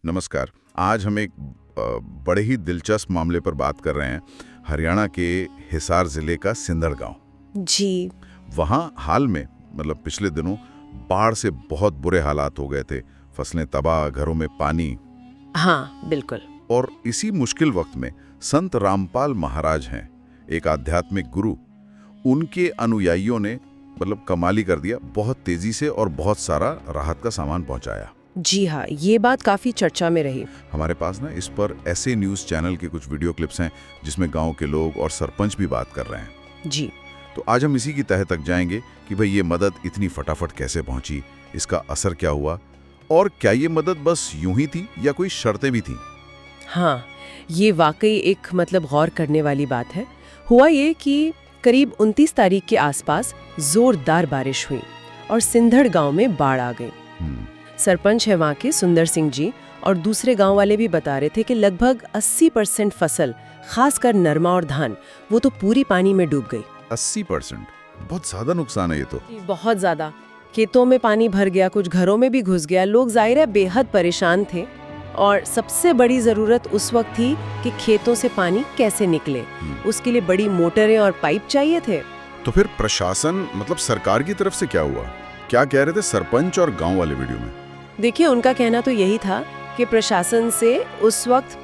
नमस्कार। आज हम एक बड़े ही दिलचस्प मामले पर बात कर रहे हैं। हरियाणा के हिसार जिले का सिंधड़ गांव। जी। वहाँ हाल में पिछले दिनों बाढ़ से बहुत बुरे हालात हो गए थे। फसलें तबाह, घरों में पानी। हाँ, बिल्कुल। और इसी मुश्किल वक्त में संत रामपाल महाराज हैं, एक आध्यात्मिक गुरु। उनके अनुयायियों ने कमाली कर दिया, बहुत तेजी से और बहुत सारा राहत का सामान पहुंचाया। जी हाँ, ये बात काफी चर्चा में रही। हमारे पास इस पर ऐसे न्यूज़ चैनल के कुछ वीडियो क्लिप्स हैं जिसमें गांव के लोग और सरपंच भी बात कर रहे हैं। जी। तो आज हम इसी की तह तक जाएंगे कि भाई ये मदद इतनी फटाफट कैसे पहुंची, इसका असर क्या हुआ और क्या ये मदद बस यूं ही थी या कोई शर्तें भी थीं। हाँ, ये वाकई एक गौर करने वाली बात है। हुआ ये कि करीब 29 तारीख के आसपास जोरदार बारिश हुई और सिंधड़ गांव में बाढ़ आ गई। सरपंच है वहाँ के सुंदर सिंह जी और दूसरे गांव वाले भी बता रहे थे कि लगभग 80% फसल, खासकर नरमा और धान, वो तो पूरी पानी में डूब गई। 80%? बहुत ज्यादा नुकसान है ये तो। बहुत ज्यादा। खेतों में पानी भर गया, कुछ घरों में भी घुस गया। लोग जाहिर है बेहद परेशान थे और सबसे बड़ी जरूरत उस वक्त थी कि खेतों से पानी कैसे निकले। उसके लिए बड़ी मोटरें और पाइप चाहिए थे। तो फिर प्रशासन सरकार की तरफ से क्या हुआ? क्या कह रहे थे सरपंच और गांव वाले वीडियो में? देखिए, उनका कहना तो यही था कि प्रशासन से उस वक्त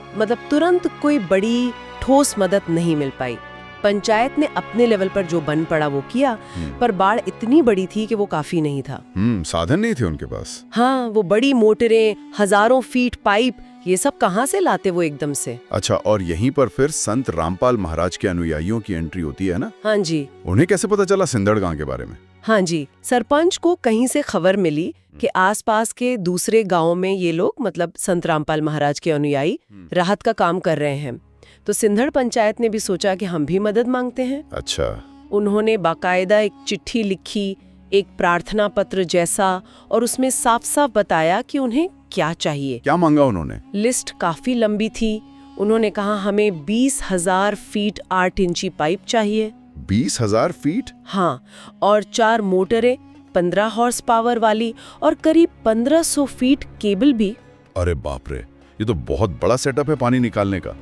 तुरंत कोई बड़ी ठोस मदद नहीं मिल पाई। पंचायत ने अपने लेवल पर जो बन पड़ा वो किया, पर बाढ़ इतनी बड़ी थी कि वो काफी नहीं था। साधन नहीं थे उनके पास। हाँ, वो बड़ी मोटरें, हजारों फीट पाइप, ये सब कहाँ से लाते वो एकदम से। अच्छा, और यहीं पर फिर संत रामपाल महाराज के अनुयायियों की एंट्री होती है ना? हाँ जी। उन्हें कैसे पता चला सिंधड़ गांव के बारे में? हाँ जी, सरपंच को कहीं से खबर मिली कि आसपास के दूसरे गांवों में ये लोग संत रामपाल महाराज के अनुयायी राहत का काम कर रहे हैं। तो सिंधड़ पंचायत ने भी सोचा कि हम भी मदद मांगते हैं। अच्छा। उन्होंने बाकायदा एक चिट्ठी लिखी, एक प्रार्थना पत्र जैसा, और उसमें साफ साफ बताया कि उन्हें क्या चाहिए। क्या मांगा उन्होंने? लिस्ट काफी लंबी थी। उन्होंने कहा हमें 20,000 फीट 8 इंची पाइप चाहिए। 20,000 फीट? हाँ, और 4 मोटरें 15 हॉर्स पावर वाली और करीब 1500 फीट केबल भी। अरे बाप रे, ये तो बहुत बड़ा सेटअप है पानी निकालने का।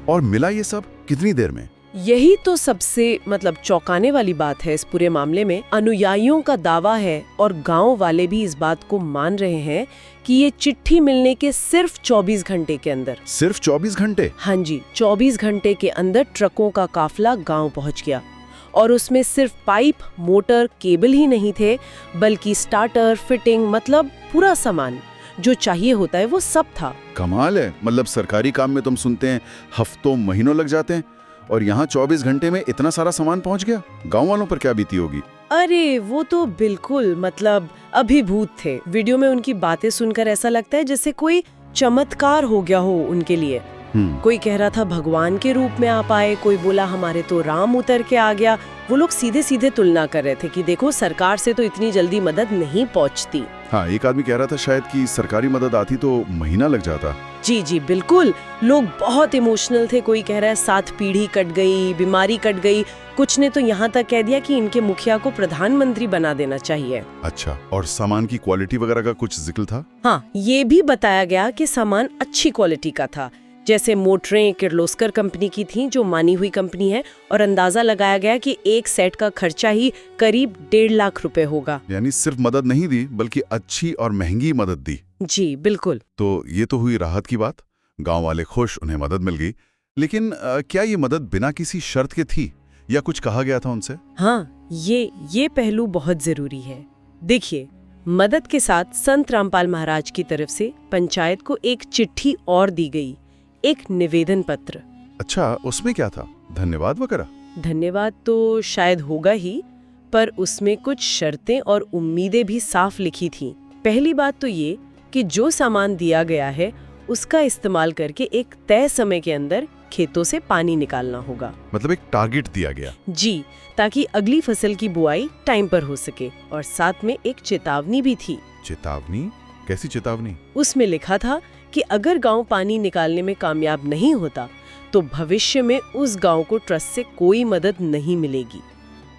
और मिला ये सब कितनी देर में? यही तो सबसे चौंकाने वाली बात है इस पूरे मामले में। अनुयायियों का दावा है और गांव वाले भी इस बात को मान रहे हैं कि ये चिट्ठी मिलने के सिर्फ 24 घंटे के अंदर। सिर्फ 24 घंटे? हाँ जी, 24 घंटे के अंदर ट्रकों का काफिला गांव पहुंच गया। और उसमें सिर्फ पाइप, मोटर, केबल ही नहीं थे, बल्कि स्टार्टर, फिटिंग, पूरा सामान जो चाहिए होता है वो सब था। कमाल है। सरकारी काम में तुम सुनते हैं हफ्तों महीनों लग जाते हैं, और यहाँ 24 घंटे में इतना सारा सामान पहुँच गया। गाँव वालों पर क्या बीती होगी? अरे वो तो बिल्कुल अभिभूत थे। वीडियो में उनकी बातें सुनकर ऐसा लगता है जैसे कोई चमत्कार हो गया हो उनके लिए। कोई कह रहा था भगवान के रूप में आप आए, कोई बोला हमारे तो राम उतर के आ गया। वो लोग सीधे सीधे तुलना कर रहे थे कि देखो, सरकार से तो इतनी जल्दी मदद नहीं पहुंचती। हाँ, एक आदमी कह रहा था शायद कि सरकारी मदद आती तो महीना लग जाता। जी जी बिल्कुल। लोग बहुत इमोशनल थे। कोई कह रहा है 7 पीढ़ी कट गई, बीमारी कट गई। कुछ ने तो यहाँ तक कह दिया कि इनके मुखिया को प्रधानमंत्री बना देना चाहिए। अच्छा, और सामान की क्वालिटी वगैरह का कुछ जिक्र था? हाँ, ये भी बताया गया कि सामान अच्छी क्वालिटी का था। जैसे मोटरें किर्लोस्कर कंपनी की थीं, जो मानी हुई कंपनी है, और अंदाजा लगाया गया कि एक सेट का खर्चा ही करीब 1.5 लाख रुपए होगा। यानी सिर्फ मदद नहीं दी, बल्कि अच्छी और महंगी मदद दी। जी बिल्कुल। तो ये तो हुई राहत की बात। गांव वाले खुश, उन्हें मदद मिल गई। लेकिन क्या ये मदद बिना किसी शर्त के थी या कुछ कहा गया था उनसे? हाँ, ये पहलू बहुत जरूरी है। देखिए, मदद के साथ संत रामपाल महाराज की तरफ से पंचायत को एक चिट्ठी और दी गई, एक निवेदन पत्र। अच्छा, उसमें क्या था? धन्यवाद वगैरह? धन्यवाद तो शायद होगा ही, पर उसमें कुछ शर्तें और उम्मीदें भी साफ लिखी थीं। पहली बात तो ये कि जो सामान दिया गया है उसका इस्तेमाल करके एक तय समय के अंदर खेतों से पानी निकालना होगा। एक टारगेट दिया गया? जी, ताकि अगली फसल की बुआई टाइम पर हो सके। और साथ में एक चेतावनी भी थी। चेतावनी? कैसी चेतावनी? उसमें लिखा था कि अगर गांव पानी निकालने में कामयाब नहीं होता तो भविष्य में उस गांव को ट्रस्ट से कोई मदद नहीं मिलेगी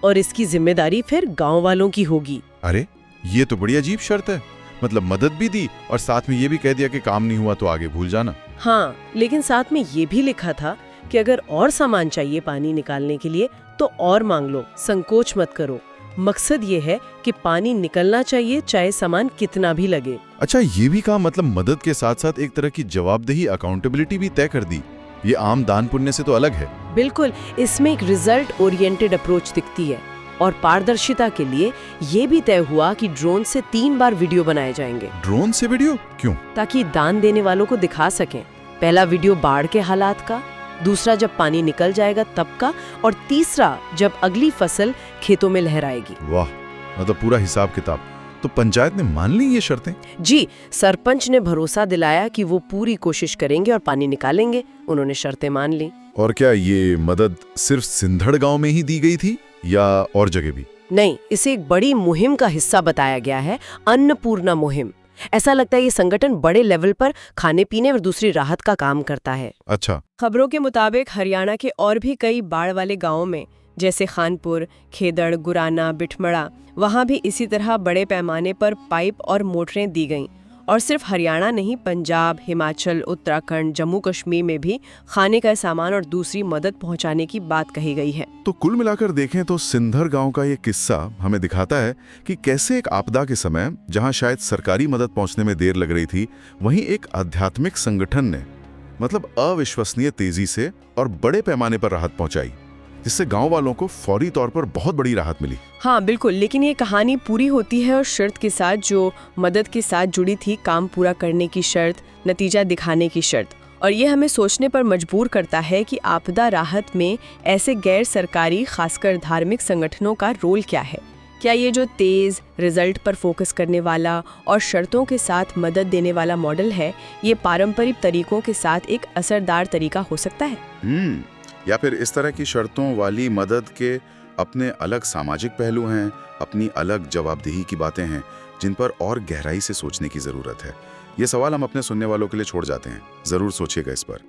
और इसकी जिम्मेदारी फिर गांव वालों की होगी। अरे, ये तो बड़ी अजीब शर्त है। मतलब मदद भी दी और साथ में ये भी कह दिया कि काम नहीं हुआ तो आगे भूल जाना। हाँ, लेकिन साथ में ये भी लिखा था कि अगर और सामान चाहिए पानी निकालने के लिए तो और मांग लो, संकोच मत करो। मकसद ये है कि पानी निकलना चाहिए चाहे सामान कितना भी लगे। अच्छा, ये भी कहा मतलब मदद के साथ साथ एक तरह की जवाबदेही, अकाउंटेबिलिटी भी तय कर दी। ये आम दान पुण्य से तो अलग है। बिल्कुल, इसमें एक रिजल्ट ओरिएंटेड अप्रोच दिखती है। और पारदर्शिता के लिए ये भी तय हुआ कि ड्रोन से 3 बार वीडियो बनाए जाएंगे। ड्रोन से वीडियो क्यों? ताकि दान देने वालों को दिखा सकें। पहला वीडियो बाढ़ के हालात का, दूसरा जब पानी निकल जाएगा तब का, और तीसरा जब अगली फसल खेतों में लहराएगी। वाह, मतलब पूरा हिसाब किताब। तो पंचायत ने मान ली ये शर्तें? जी, सरपंच ने भरोसा दिलाया कि वो पूरी कोशिश करेंगे और पानी निकालेंगे। उन्होंने शर्तें मान ली। और क्या ये मदद सिर्फ सिंधड़ गांव में ही दी गई थी या और जगह भी? नहीं, इसे एक बड़ी मुहिम का हिस्सा बताया गया है, अन्नपूर्णा मुहिम। ऐसा लगता है ये संगठन बड़े लेवल पर खाने पीने और दूसरी राहत का काम करता है। अच्छा। खबरों के मुताबिक हरियाणा के और भी कई बाढ़ वाले गांवों में, जैसे खानपुर, खेदड़, गुराना, बिठमड़ा, वहां भी इसी तरह बड़े पैमाने पर पाइप और मोटरें दी गईं। और सिर्फ हरियाणा नहीं, पंजाब, हिमाचल, उत्तराखंड, जम्मू कश्मीर में भी खाने का सामान और दूसरी मदद पहुंचाने की बात कही गई है। तो कुल मिलाकर देखें तो सिंधर गांव का ये किस्सा हमें दिखाता है कि कैसे एक आपदा के समय जहां शायद सरकारी मदद पहुंचने में देर लग रही थी, वहीं एक आध्यात्मिक संगठन ने मतलब अविश्वसनीय तेजी से और बड़े पैमाने पर राहत पहुंचाई, जिससे गांव वालों को फौरी तौर पर बहुत बड़ी राहत मिली। हाँ बिल्कुल, लेकिन ये कहानी पूरी होती है और शर्त के साथ, जो मदद के साथ जुड़ी थी, काम पूरा करने की शर्त, नतीजा दिखाने की शर्त। और ये हमें सोचने पर मजबूर करता है कि आपदा राहत में ऐसे गैर सरकारी, खासकर धार्मिक संगठनों का रोल क्या है। क्या ये जो तेज रिजल्ट पर फोकस करने वाला और शर्तों के साथ मदद देने वाला मॉडल है, ये पारंपरिक तरीकों के साथ एक असरदार तरीका हो सकता है? या फिर इस तरह की शर्तों वाली मदद के अपने अलग सामाजिक पहलू हैं, अपनी अलग जवाबदेही की बातें हैं, जिन पर और गहराई से सोचने की जरूरत है। ये सवाल हम अपने सुनने वालों के लिए छोड़ जाते हैं। जरूर सोचिएगा इस पर।